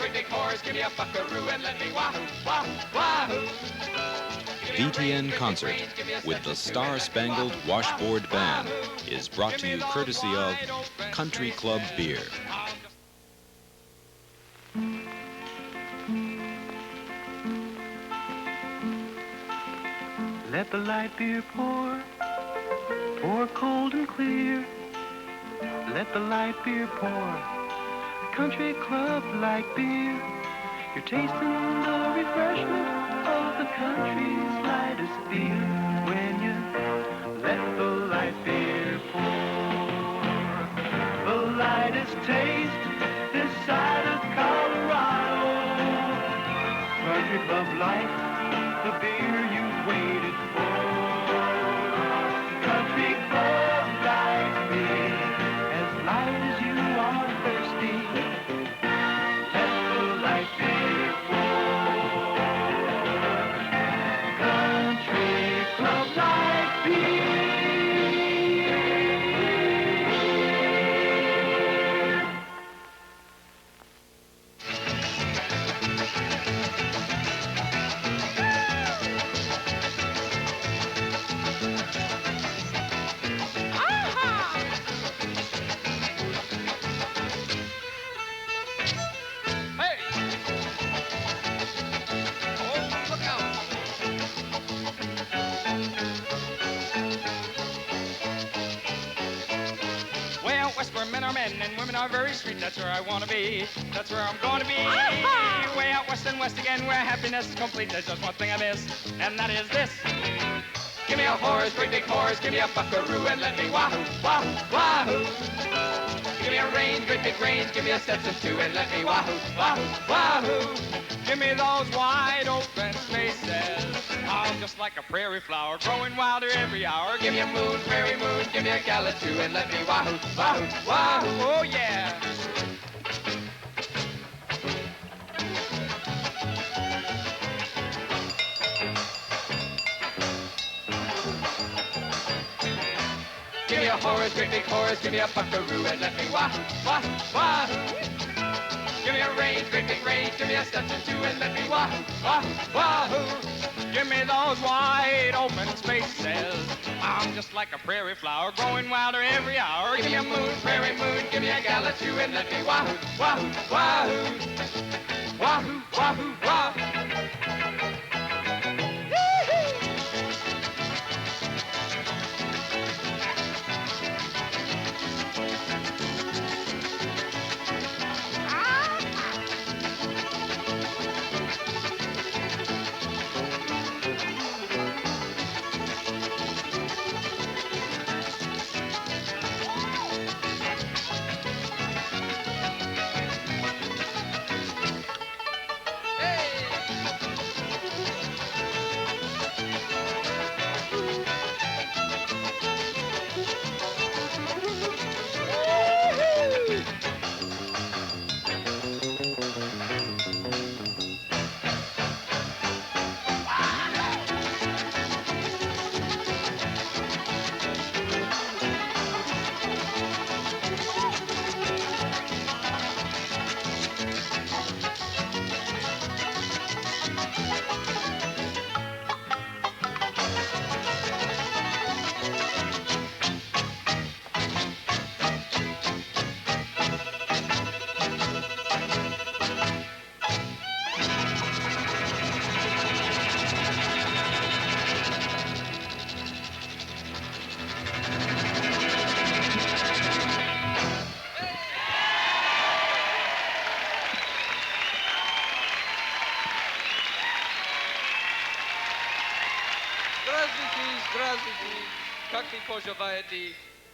great big horse, give me a buckaroo and let me wahoo, wahoo, wahoo. BTN Concert with the Star-Spangled Washboard Band is brought to you courtesy of Country Club Beer. Let the light beer pour, pour cold and clear. Let the light beer pour, Country Club light beer. You're tasting the refreshment of the country's lightest beer when you let the light beer pour. The lightest taste this side of Colorado. Country Club Light, the beer you've waited for. Country Club Light beer, as light as you are thirsty. Let the light beer pour. Country Club Light beer. Men are men and women are very sweet. That's where I want to be. That's where I'm going to be. Way out west and west again, where happiness is complete. There's just one thing I miss, and that is this. Give me a horse, great big horse. Give me a buckaroo and let me wahoo, wahoo, wahoo. Give me a range, great big range. Give me a Stetson too and let me wahoo, wahoo, wahoo. Give me those wide open spaces. I'm just like a prairie flower, growing wilder every hour. Give me a moon, prairie moon. Give me a gala too and let me wahoo, wahoo, wahoo. Oh yeah. Give me a horse, great big horse. Give me a buckaroo and let me wahoo, wahoo, wahoo. Give me a range, great big range. Give me a Stetson too and let me wahoo, wahoo, wahoo. Give me those wide open spaces. I'm just like a prairie flower, growing wilder every hour. Give me a moon, prairie moon. Give me a gala too and let me wahoo, wahoo, wahoo. Wahoo, wahoo, wahoo.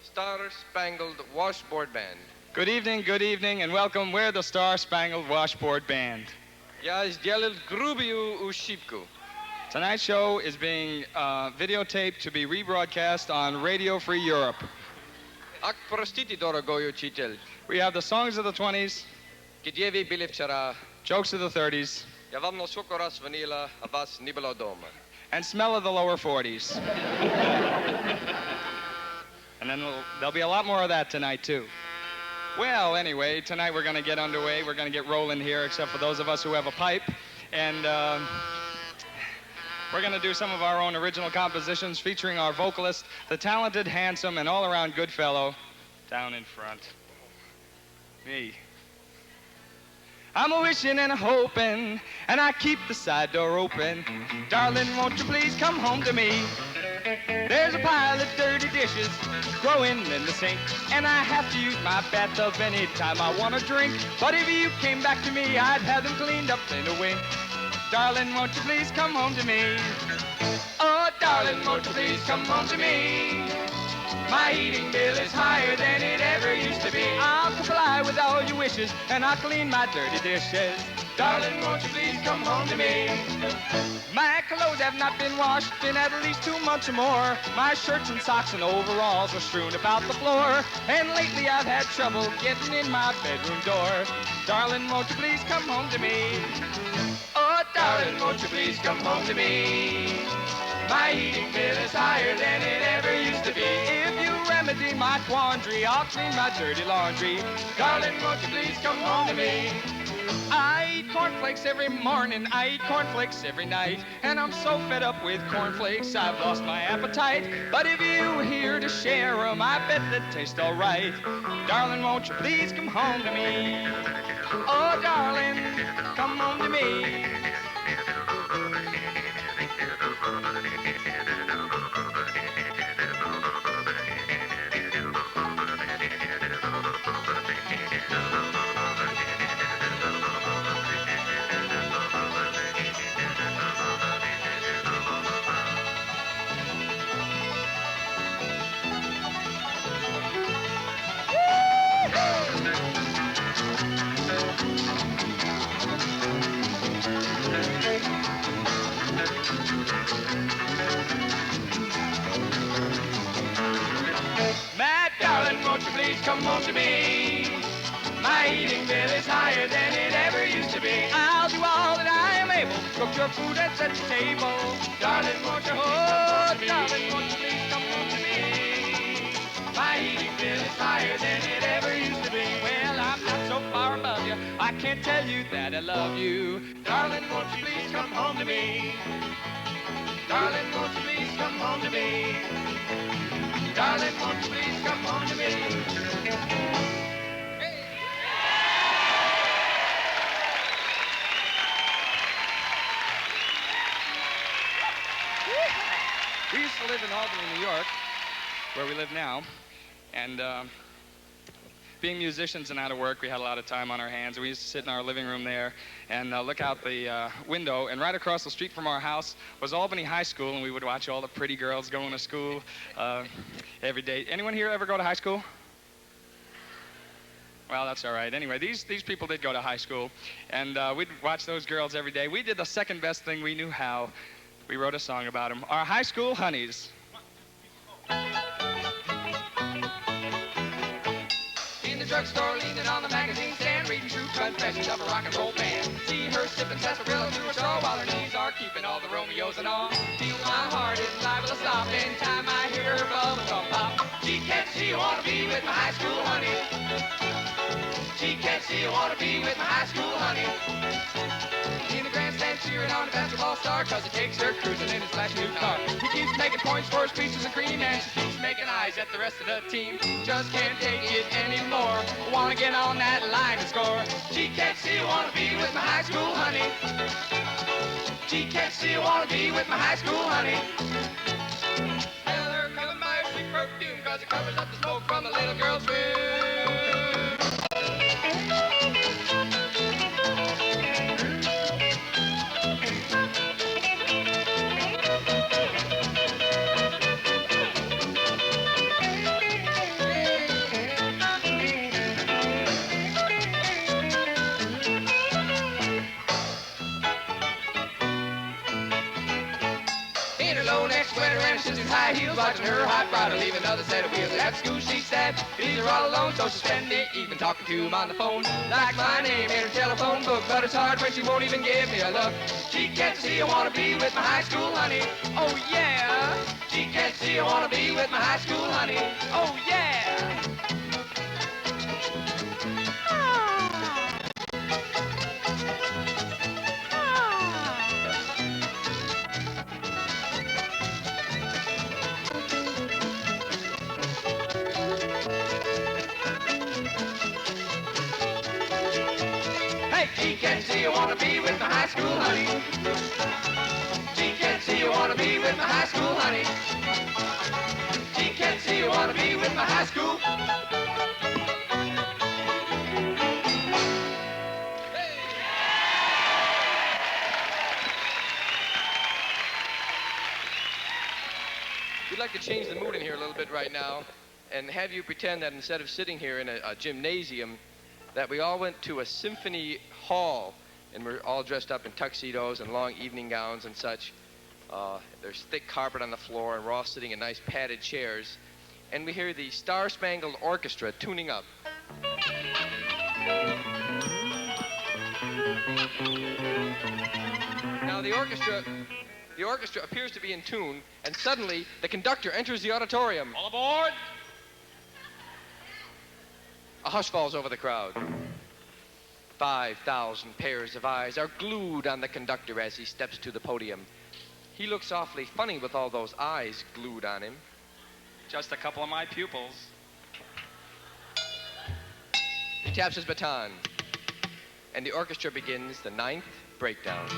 Star-Spangled Washboard Band. Good evening, and welcome. We're the Star-Spangled Washboard Band. Ja izdelal grubiju u šipku. Tonight's show is being videotaped to be rebroadcast on Radio Free Europe. Ak prostiti, дорогой учитель. We have the songs of the 20s, Где вы были вчера? jokes of the 30s, Я вам сколько раз звонила, а вас не было дома. and smell of the lower 40s. And then there'll be a lot more of that tonight, too. Well, anyway, tonight we're going to get underway. We're going to get rolling here, except for those of us who have a pipe. And we're going to do some of our own original compositions featuring our vocalist, the talented, handsome, and all-around good fellow down in front. Me. I'm a-wishing and a-hoping, and I keep the side door open. Darling, won't you please come home to me? There's a pile of dirty dishes growing in the sink, and I have to use my bathtub anytime I want to drink. But if you came back to me, I'd have them cleaned up in a wink. Darling, won't you please come home to me? Oh, darling, won't you please come home to me? My heating bill is higher than it ever used to be. I'll comply with all your wishes, and I'll clean my dirty dishes. Darling, won't you please come home to me? My clothes have not been washed in at least 2 months or more. My shirts and socks and overalls are strewn about the floor. And lately I've had trouble getting in my bedroom door. Darling, won't you please come home to me? Oh, darling, won't you please come home to me? My heating bill is higher than it ever used to be. If you remedy my quandary, I'll clean my dirty laundry. Darling, won't you please come home to me? I eat cornflakes every morning, I eat cornflakes every night, and I'm so fed up with cornflakes, I've lost my appetite. But if you were here to share 'em, I bet they'd taste all right. Darling, won't you please come home to me? Oh, darling, come home to me. Won't you please come home to me? My eating bill is higher than it ever used to be. I'll do all that I am able to cook your food and set the table. Darling, won't you darling, won't you please come home to me? My eating bill is higher than it ever used to be. Well, I'm not so far above you, I can't tell you that I love you. Darling, won't you please come home to me? Darling, won't you please come home to me? Darling, won't you please come home to me? Hey. We used to live in Albany, New York, where we live now, and being musicians and out of work, we had a lot of time on our hands. We used to sit in our living room there and look out the window, and right across the street from our house was Albany High School, and we would watch all the pretty girls going to school every day. Anyone here ever go to high school? Well, that's all right. Anyway, these people did go to high school, and we'd watch those girls every day. We did the second best thing we knew how. We wrote a song about them. Our high school honeys. Drugstore, leaning on the magazine stand, reading true confessions of a rock and roll band. See her sipping sarsaparilla through her straw while her knees are keeping all the Romeos and all. Feel my heart is liable to stop anytime I hear her bubble gum pop. She can't see you wanna be with my high school honey. She can't see you wanna be with my high school honey. In the grandstand cheering on a basketball star, cause he takes her cruising in his flash new car. He keeps making points for his peaches and cream, and she keeps making eyes at the rest of the team. Just can't take it anymore, wanna get on that line and score. She can't see you wanna be with my high school honey. She can't see you wanna be with my high school honey. Tell her come and buy her sweet perfume, cause it covers up the smoke from the little girl's room. High heels, watching her hot rod leave another set of wheels. At school she said, these are all alone, so she spent it even talking to him on the phone. Like my name in her telephone book, but it's hard when she won't even give me a look. She can't see I wanna be with my high school honey. Oh yeah. She can't see I wanna be with my high school honey. Oh yeah. can't see you wanna be with my high school honey. She can't see you wanna be with my high school honey. She can't see you wanna be with my high school. We'd like to change the mood in here a little bit right now and have you pretend that instead of sitting here in a gymnasium, that we all went to a symphony hall and we're all dressed up in tuxedos and long evening gowns and such. There's thick carpet on the floor and we're all sitting in nice padded chairs. And we hear the Star Spangled Orchestra tuning up. Now the orchestra appears to be in tune, and suddenly the conductor enters the auditorium. All aboard! A hush falls over the crowd. 5,000 pairs of eyes are glued on the conductor as he steps to the podium. He looks awfully funny with all those eyes glued on him. Just a couple of my pupils. He taps his baton, and the orchestra begins the 9th breakdown.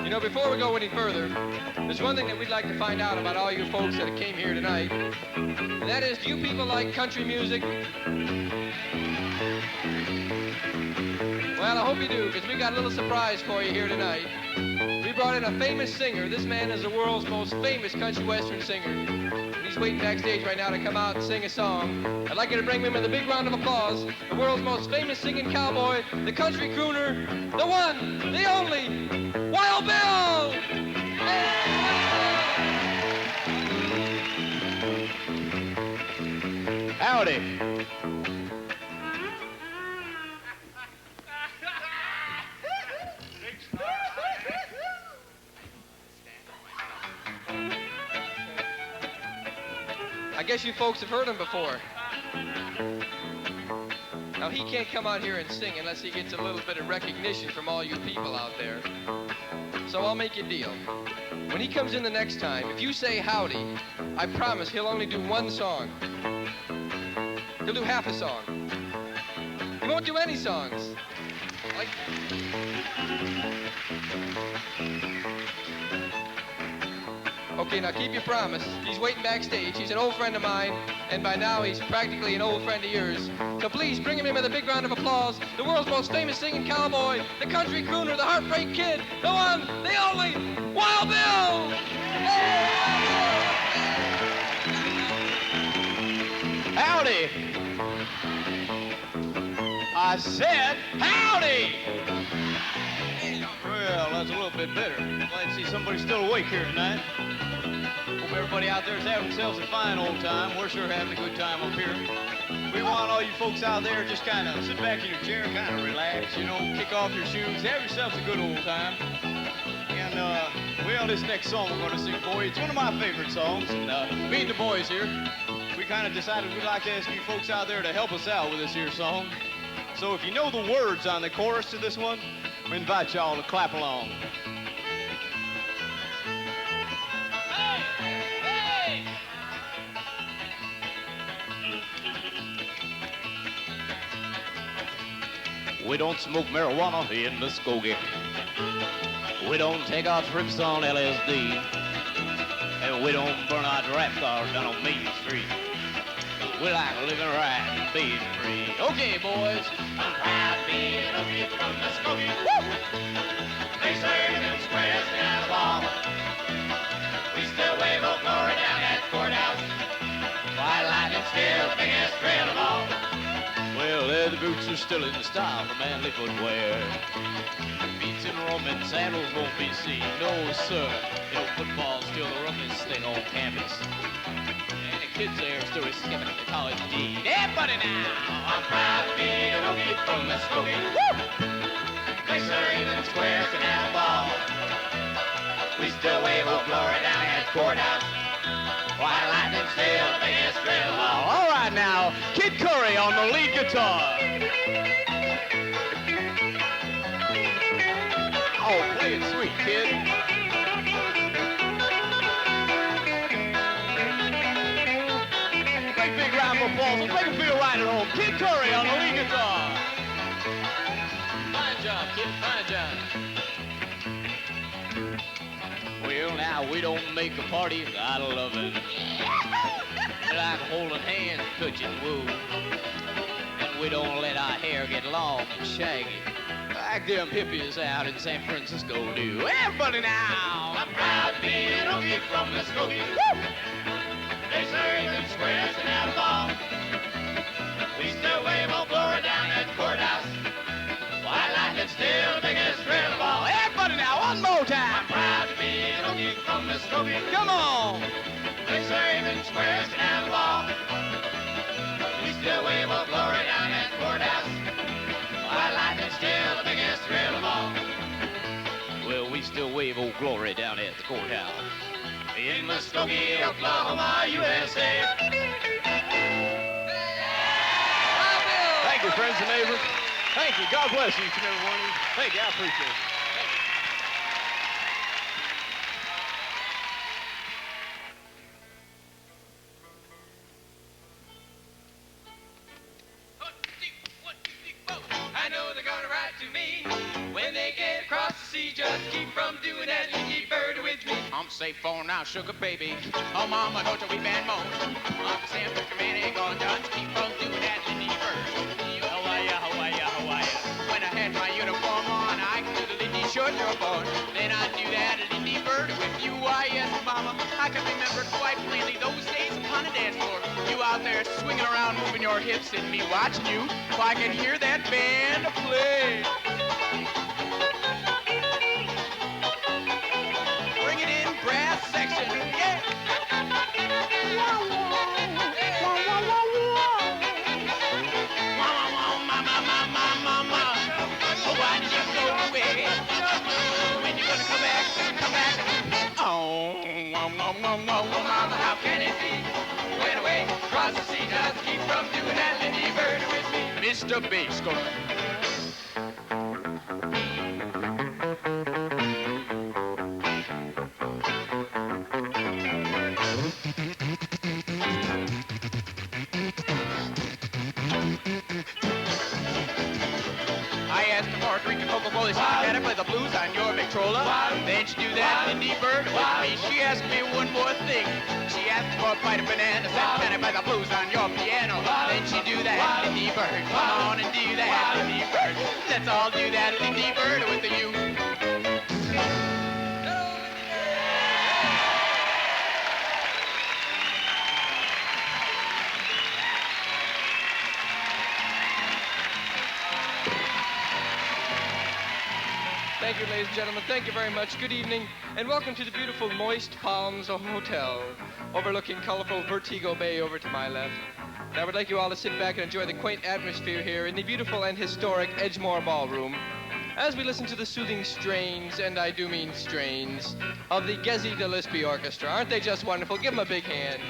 You know, before we go any further, there's one thing that we'd like to find out about all you folks that came here tonight. And that is, do you people like country music? Well, I hope you do, because we got a little surprise for you here tonight. We brought in a famous singer. This man is the world's most famous country western singer. And he's waiting backstage right now to come out and sing a song. I'd like you to bring him with a big round of applause. The world's most famous singing cowboy, the country crooner, the one, the only, Wild Bill! Howdy. I guess you folks have heard him before. Now, he can't come out here and sing unless he gets a little bit of recognition from all you people out there. So I'll make you a deal. When he comes in the next time, if you say howdy, I promise he'll only do one song. He'll do half a song. He won't do any songs. Like... Okay, now keep your promise. He's waiting backstage. He's an old friend of mine, and by now he's practically an old friend of yours. So please bring him in with a big round of applause. The world's most famous singing cowboy, the country crooner, the heartbreak kid, the one, the only, Wild Bill! Hey, Howdy! I said howdy! Well, that's a little bit better. Glad to see somebody still awake here tonight. Hope everybody out there is having themselves a fine old time. We're sure having a good time up here. We want all you folks out there just kind of sit back in your chair, kind of relax, you know, kick off your shoes, have yourselves a good old time. And, well, this next song we're going to sing for you, it's one of my favorite songs. And me and the boys here, we kind of decided we'd like to ask you folks out there to help us out with this here song. So if you know the words on the chorus to this one, we invite y'all to clap along. Hey! Hey! We don't smoke marijuana in Muskogee. We don't take our trips on LSD. And we don't burn our draft cars down on Main Street. We like living right and being free. Okay, boys. I'm proud to be an Okie from Muskogee. Woo! They serve in squares down the ball. We still wave Old Glory down at the courthouse. White lightning still the biggest thrill of all. Well, leather boots are still in the style for manly footwear. Beats and Roman sandals won't be seen. No, sir. You know, football's still the roughest thing on campus. And the kids there are still skipping at the college dean. Yeah, buddy, now. I'm proud to be an Okie from Muskogee. Woo! They serve even squares and at the ball. We still wave Old Glory down at the courthouse. White lightning still the biggest thrill of all. All right, now, Kid Curry on the lead guitar. Oh, play it sweet, kid. Great big round of applause and make it feel right at home. Kid Curry on the lead guitar. Fine job, kid, fine job. Well, now, we don't make a party out of loving. We like holding hands, touching woo. And we don't let our hair get long and shaggy, like them hippies out in San Francisco do. Everybody now! I'm proud to be an Okie from Muskogee. Woo! They serve in squares and at the ball. We still wave Old Glory down at the courthouse. White lightning still the biggest thrill of all. Everybody now, one more time! I'm proud to be an Okie from Muskogee. Come on! They serve in squares and at the ball. We still wave Old Glory down at the courthouse. White lightning still the biggest thrill of all. Well, we still wave Old Glory down at the courthouse. In Muskogee, Oklahoma, USA. Thank you, friends and neighbors. Thank you. God bless each and every one of you. Thank you. I appreciate it. I know they're gonna write to me when they get across the sea. Just keep from doing that, you keep bird with me. I'm safe for now, sugar baby. Oh, mama, don't you weep and moan. Uncle Sam, Mr. Man ain't gonna just keep from doing that, Lindy bird. How are ya, how are ya, how are ya? When I had my uniform on, I could do the Lindy shirt you're born. Then I do that Lindy bird with you. Why, yes, mama, I can remember quite plainly those days upon the dance floor. You out there swinging around, moving your hips, and me watching you. So I can hear that band play. Bring it in, brass section, yeah. Mama, oh, why did you go away? When you gonna come back, come back? Oh, mama, how can it be? Went away across the sea, just keep from doing that, Lindy bird with me. Mr. Bass Corner. I asked him for a drink of Coca-Cola. He said, "Can I play the blues on your Victrola. Then she do that Lindy Bird with me. She asked me one more thing. She asked for a bite of banana. Said, can I play the blues on your piano? Then she do that Lindy Bird. Come on and do that Lindy Bird. Let's all do that Lindy Bird with you. Thank you, ladies and gentlemen. Thank you very much. Good evening, and welcome to the beautiful Moist Palms Hotel, overlooking colorful Vertigo Bay over to my left. And I would like you all to sit back and enjoy the quaint atmosphere here in the beautiful and historic Edgemore Ballroom as we listen to the soothing strains, and I do mean strains, of the Gezi Gillespie Orchestra. Aren't they just wonderful? Give them a big hand.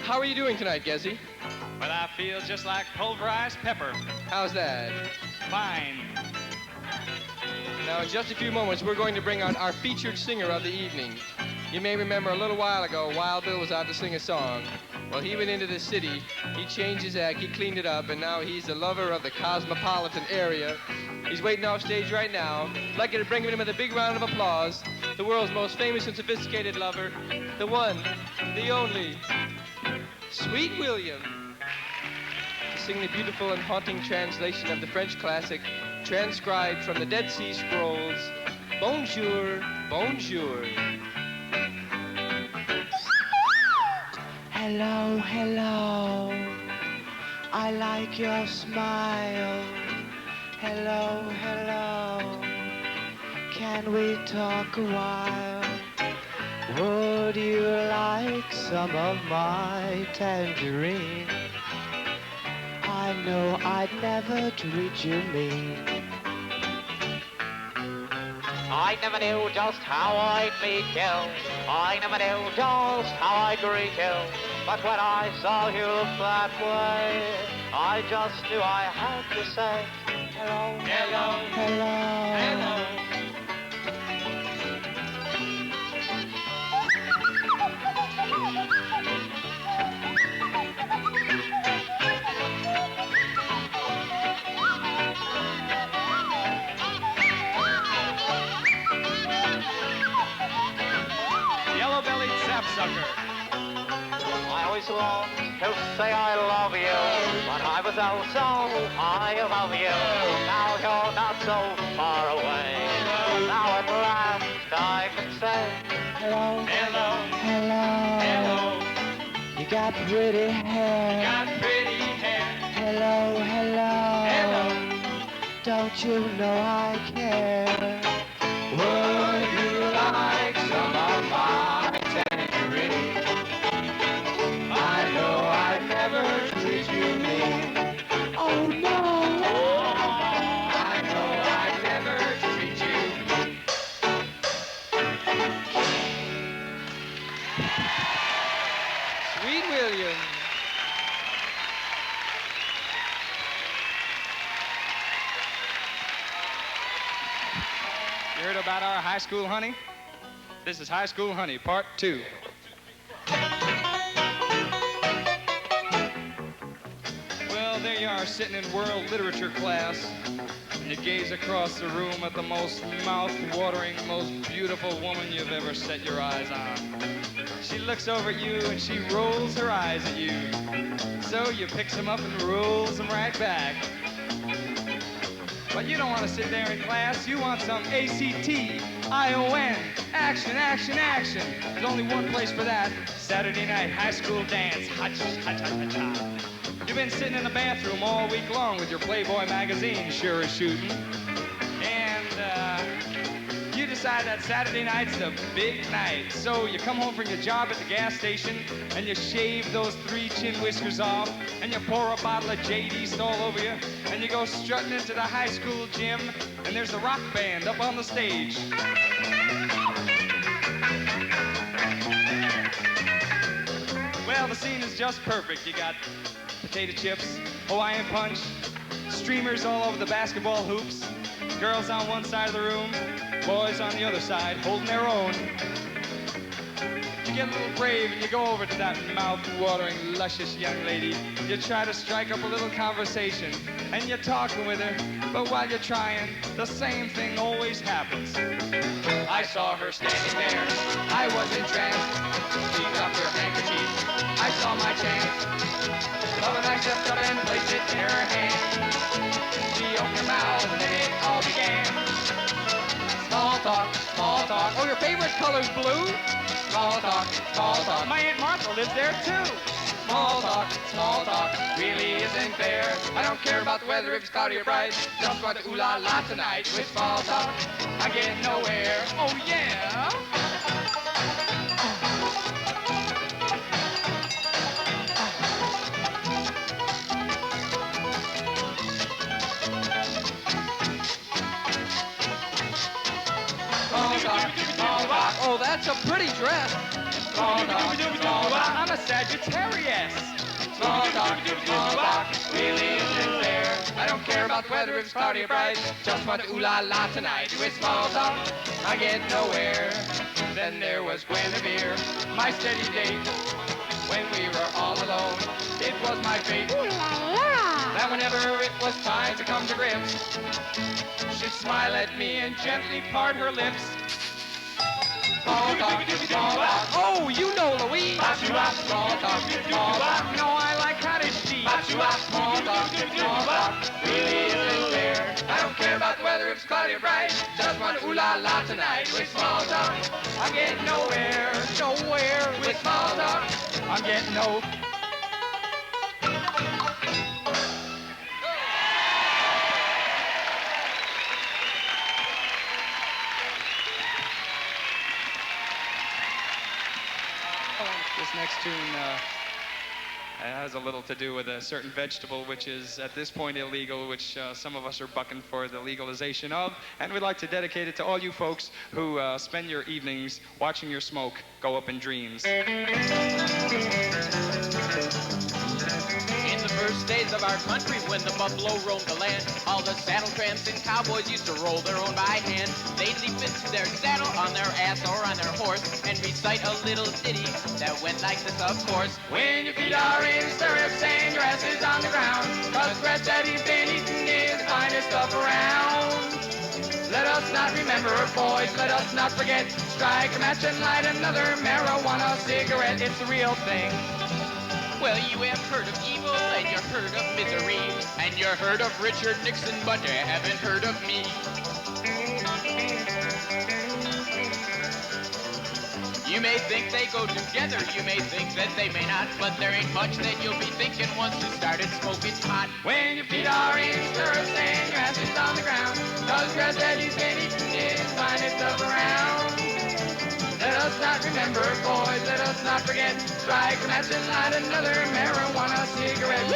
How are you doing tonight, Gezi? But I feel just like pulverized pepper. How's that? Fine. Now, in just a few moments, we're going to bring on our featured singer of the evening. You may remember a little while ago, Wild Bill was out to sing a song. Well, he went into the city, he changed his act, he cleaned it up, and now he's the lover of the cosmopolitan area. He's waiting off stage right now. I'd like you to bring him in with a big round of applause. The world's most famous and sophisticated lover, the one, the only, Sweet William. Sing the beautiful and haunting translation of the French classic, transcribed from the Dead Sea Scrolls, Bonjour, Bonjour. Hello, hello, I like your smile. Hello, hello, can we talk a while? Would you like some of my tangerine? I know I'd never treat you mean. I never knew just how I'd meet you. I never knew just how I'd greet you. But when I saw you that way, I just knew I had to say, hello, hello, hello, hello. Sapsucker. I always want to say I love you, but I was also high above you. Now you're not so far away. Now at last I can say hello, hello, hello, hello. You got pretty hair. You got pretty hair. Hello, hello, hello. Don't you know I care? Would you like some of my tangerine? I know I'd never treat you mean. Oh no! I know I'd never treat you mean. Sweet William. You heard about our high school honey? This is High School Honey, Part 2. Well, there you are, sitting in world literature class, and you gaze across the room at the most mouth-watering, most beautiful woman you've ever set your eyes on. She looks over at you, and she rolls her eyes at you. So you picks them up and rolls them right back. But you don't want to sit there in class. You want some ACT-ION. Action, action, action. There's only one place for that. Saturday night high school dance. Ha-cha-cha-cha-cha. You've been sitting in the bathroom all week long with your Playboy magazine, sure as shooting. And you decide that Saturday night's the big night. So you come home from your job at the gas station and you shave those 3 chin whiskers off and you pour a bottle of J.D. East all over you and you go strutting into the high school gym and there's the rock band up on the stage. Well, the scene is just perfect. You got potato chips, Hawaiian punch, streamers all over the basketball hoops, girls on one side of the room, boys on the other side, holding their own. you get a little brave and you go over to that mouth-watering, luscious young lady. You try to strike up a little conversation, and you're talking with her, but while you're trying, the same thing always happens. I saw her standing there. I was entranced. She dropped her handkerchief. I saw my chance. Love and I stepped up and placed it in her hand. She opened her mouth, and then it all began. Small talk, small talk. Oh, your favorite color's blue? Small talk, small talk. My Aunt Martha lives there, too. Small talk, really isn't fair. I don't care about the weather if it's cloudy or bright. Just want to ooh la la tonight. With small talk, I get nowhere. Oh, yeah? Small talk. Oh, that's a pretty dress. Small talk, small talk. I'm a Sagittarius. Small talk, really isn't fair. I don't care about the weather if it's cloudy or bright. Just want to ooh la la tonight. With small talk, I get nowhere. Then there was Guinevere, my steady date. When we were all alone, it was my fate that whenever it was time to come to grips, she'd smile at me and gently part her lips. Small talk, small talk. Oh, you know Louise. Small talk, small talk. No, I like cottage cheese. Small talk, really isn't fair. I don't care about the weather if it's cloudy or bright. Just want to ooh la la tonight. With small talk, I get nowhere. Nowhere. With small talk, I'm getting no. This next tune has a little to do with a certain vegetable which is at this point illegal, which some of us are bucking for the legalization of, and we'd like to dedicate it to all you folks who spend your evenings watching your smoke go up in dreams. In the first days of our country, when the buffalo roamed the land, all the saddle tramps and cowboys used to roll their own by hand. They'd leap into their saddle on their ass or on their horse and recite a little ditty that went like this, of course. When your feet are in stirrups and your ass is on the ground, 'cause bread that he's been eating is the finest stuff around. Let us not remember, boys, let us not forget. Strike a match and light another marijuana cigarette. It's the real thing. Well, you have heard of evil, and you've heard of misery, and you've heard of Richard Nixon, but you haven't heard of me. You may think they go together, you may think that they may not, but there ain't much that you'll be thinking once you started smoking pot. When your feet are in stirrups and your ass is on the ground, 'cause grass that he's been eating is the finest stuff around. Let us not remember, boys, let us not forget. Strike a match and light another marijuana cigarette. Woo!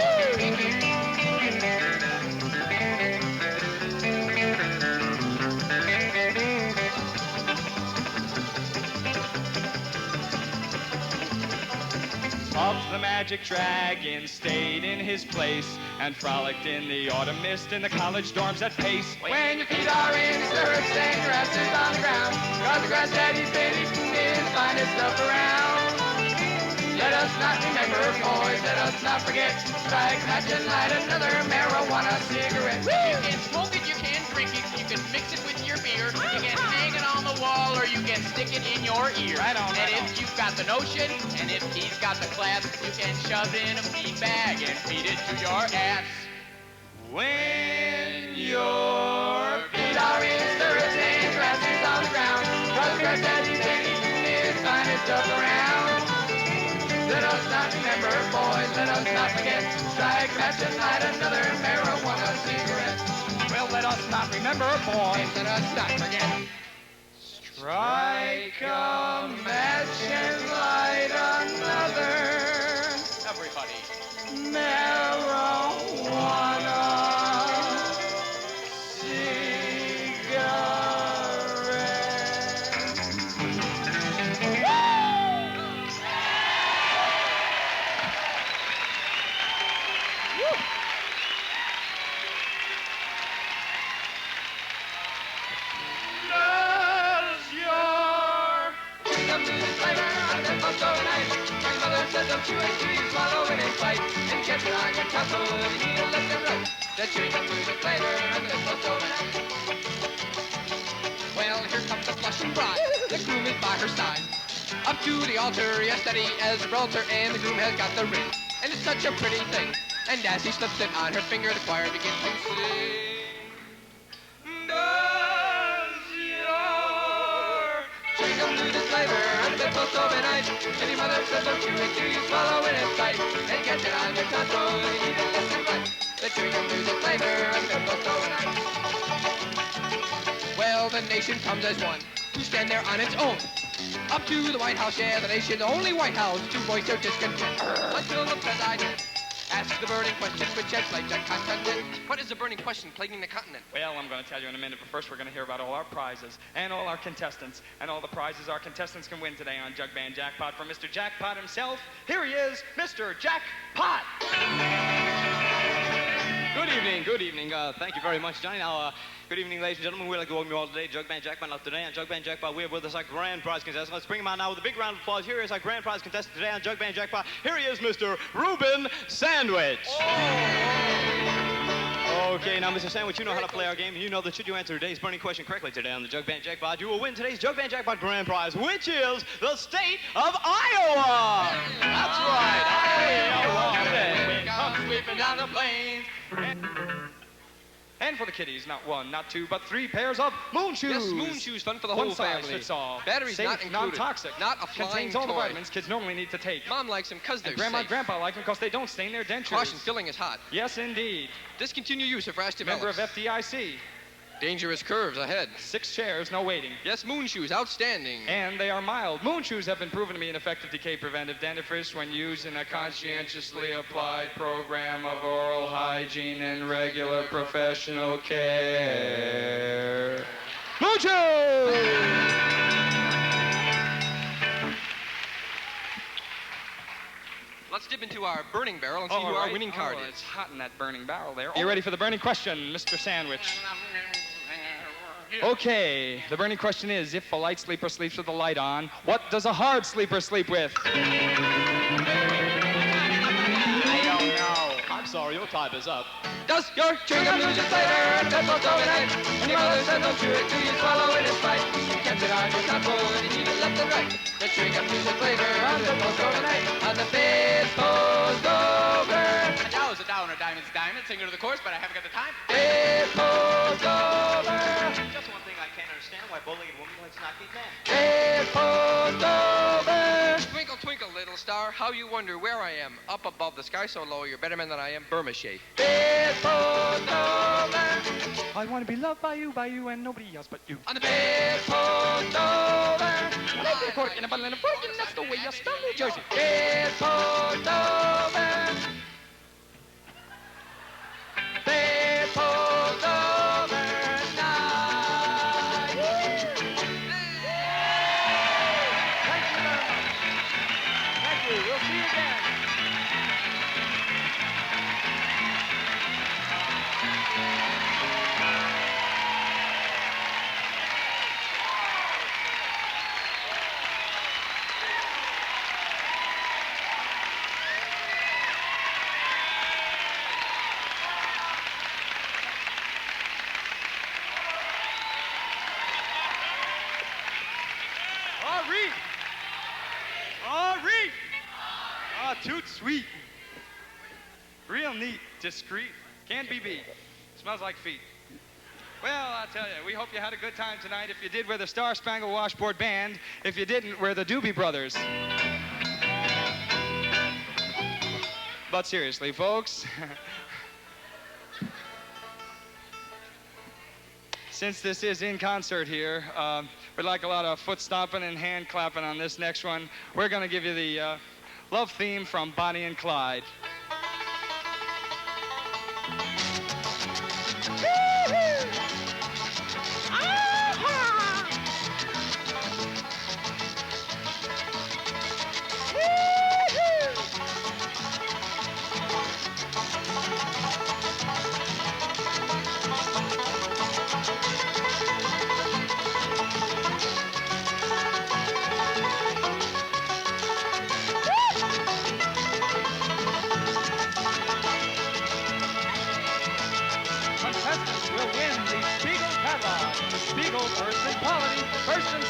Puff the magic dragon stayed in his place and frolicked in the autumn mist in the college dorms at Pace. When your feet are in stirrups and your ass is on the ground, 'cause the grass that he's been eating is the finest stuff around. Let us not remember, boys, let us not forget. Strike a match and light another marijuana cigarette. You can smoke it, you can drink it, you can mix it with your beer, you can hang it on the wall, or you can stick it in your ear. Right on, and right if you've got the notion, and if he's got the class, you can shove it in a feed bag and feed it to your ass. When your feet are in stirrups and your ass is on the ground, 'cause the grass that he's been eating is the finest stuff around. Let us not remember, boys, let us not forget. Strike a match and light another marijuana cigarette. Well, let us not remember, boys, let us not forget. Strike a match and light another Everybody. marijuana cigarette. them chew it till you swallow it in flight. And catch it on your tongue, and you need left and right. The chewing gum loses flavor, and the mistletoe overnight. Well, here comes the blushing bride. The groom is by her side. Up to the altar, yes, steady as a belter, and the groom has got the ring. And it's such a pretty thing. And as he slips it on her finger, the choir begins to sing. Does your chewing gum lose its flavor and the mistletoe overnight? And your mother says, don't chew it till you swallow it in sight. And catch it on your tongue, so you need it left and right. The chewing gum loses its flavor and the mistletoe overnight. Well, the nation comes as one to stand there on its own. Up to the White House, yeah, the nation's only White House, to voice their discontent until the president asks the burning question which sheds light on continent. What is the burning question plaguing the continent? Well, I'm going to tell you in a minute, but first we're going to hear about all our prizes and all our contestants and all the prizes our contestants can win today on Jug Band Jackpot from Mr. Jackpot himself. Here he is, Mr. Jackpot. Good evening, good evening. Thank you very much, Johnny. Now, good evening, ladies and gentlemen. We'd like to welcome you all today. Jug Band Jackpot out today on Jug Band Jackpot. We have with us our grand prize contestant. Let's bring him out now with a big round of applause. Here is our grand prize contestant today on Jug Band Jackpot. Here he is, Mr. Reuben Sandwich. Okay, now, Mr. Sandwich, you know how to play our game, and you know that should you answer today's burning question correctly today on the Jug Band Jackpot, you will win today's Jug Band Jackpot grand prize, which is the state of Iowa. That's right, Iowa today. Come sweeping down the plains. And for the kiddies, not one, not two, but three pairs of moon shoes. Yes, moon shoes, fun for the One whole size family. fits all. Batteries Safe, not included. non-toxic. Not a flying Contains all the toy. vitamins kids normally need to take. Mom likes them because they're And Grandma safe. and Grandpa like them because they don't stain their dentures. Caution, filling is hot. Yes, indeed. Discontinue use if rash Member develops. of FDIC. Dangerous curves ahead. 6 chairs, no waiting. Yes, moon shoes, outstanding. And they are mild. Moon shoes have been proven to be an effective decay preventive dentifrice when used in a conscientiously applied program of oral hygiene and regular professional care. Moon shoes! Let's dip into our burning barrel and see who our winning card It's is. hot in that burning barrel there. You ready for the burning question, Mr. Sandwich? Okay, the burning question is, if a light sleeper sleeps with the light on, what does a hard sleeper sleep with? I don't know. I'm sorry, your time is up. Does your chewing gum lose its flavor and mistletoe overnight? And your mother said don't chew it till you swallow it in spite. You kept it on your tongue and you need it left and right. The chewing gum loses flavor and mistletoe overnight. On the baseball's over. A dow's a dow and a diamond's a diamond. Sing her to the chorus, but I haven't got the time. Baseball's over. Just one thing I can't understand, why bowling woman likes knock-kneed man. Baseball's over. Twinkle, twinkle, little star, how you wonder where I am. Up above the sky so low, you're better man than I am. Burma shape. Baseball's over. I want to be loved by you, and nobody else but you. On the baseball's over. That's the way you spell New Jersey. Baseball's over. Baseball's over now. Thank you. We'll see you again. Henri! Ah, toot sweet. Real neat, discreet. Can't be beat. Smells like feet. Well, I'll tell you, we hope you had a good time tonight. If you did, we're the Star Spangled Washboard Band. If you didn't, we're the Doobie Brothers. But seriously, folks, since this is in concert here, we'd like a lot of foot stomping and hand clapping on this next one. We're going to give you the love theme from Bonnie and Clyde.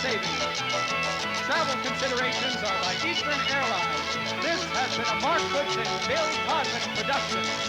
savings. Travel considerations are by Eastern Airlines. This has been a Mark Woodson, Bill Cosmic production.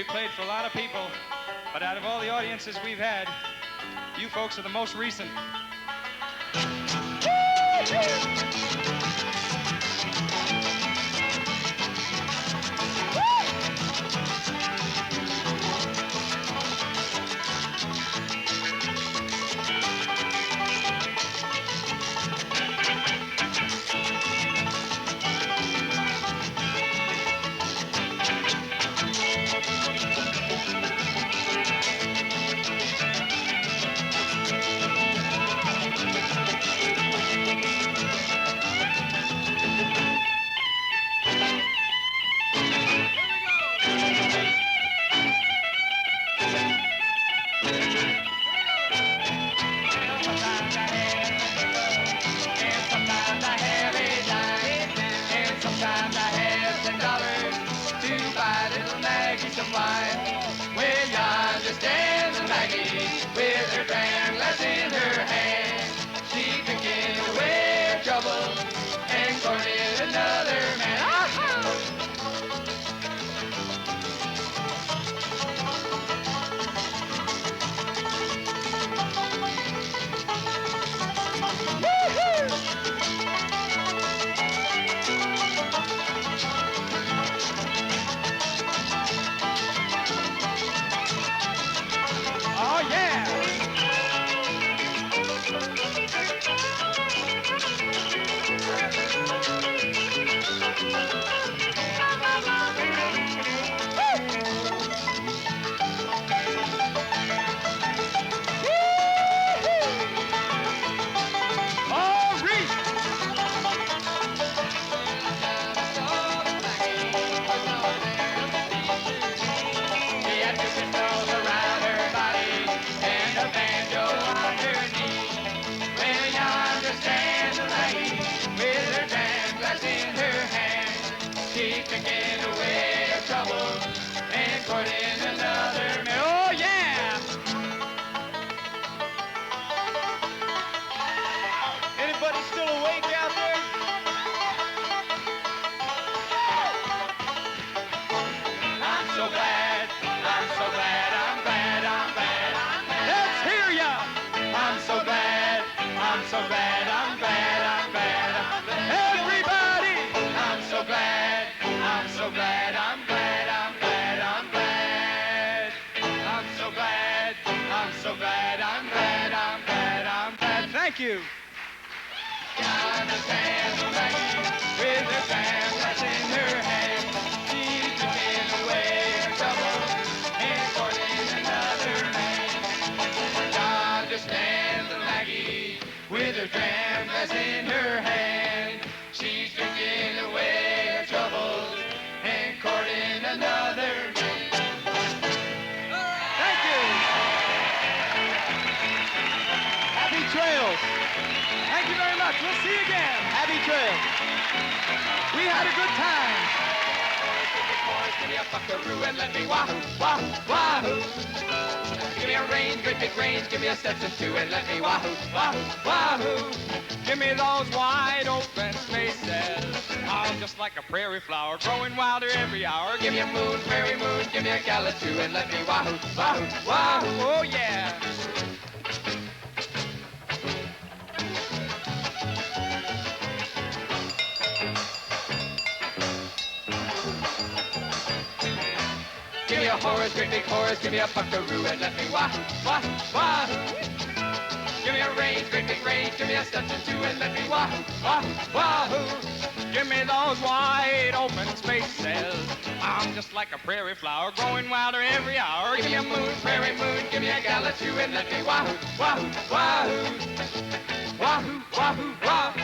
We played for a lot of people, but out of all the audiences we've had, you folks are the most recent. Well, you understand the Maggie with her dram glass in her hand. She drinking away her trouble and courting another man. Taking away her trouble and courting another man. Oh, yeah! Anybody still awake out there? I'm so glad, I'm so glad, I'm glad, I'm glad, I'm glad. Let's hear ya! I'm so glad, I'm so glad, I'm glad, I'm glad, I'm glad. Everybody! I'm so glad, I'm so glad, I'm glad, I'm glad, I'm glad. I'm so glad, I'm so glad, I'm glad, I'm glad, I'm glad. Thank you. You understand the Maggie with her dram glass in her hand. She's taking away her trouble and courting another man. You understand the Maggie with her dram glass in her hand. She's drinking away her troubles and courting another man. Thank you. Happy trails. Thank you very much. We'll see you again. Happy trails. We had a good time. Give me a buckaroo and let me wahoo, wahoo, wahoo. Give me a range, great big range. Give me a Stetson too and let me wahoo, wahoo, wahoo. Give me those wide open spaces. I'm just like a prairie flower, growing wilder every hour. Give me a moon, prairie moon. Give me a gala too and let me wahoo, wahoo, wahoo. Oh, yeah. Give me a Horace, great big Horace. Give me a buckaroo and let me wahoo, wahoo, wahoo. Give me a range, great big range. Give me a Stetson too and let me wahoo, wahoo, wahoo. Give me those wide open spaces. I'm just like a prairie flower, growing wilder every hour. Give me a moon, prairie moon. Give me a gala too and let me wahoo, wahoo, wahoo. Wahoo, wahoo, wahoo.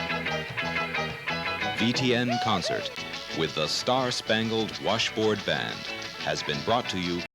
VTN Concert with the Star Spangled Washboard Band has been brought to you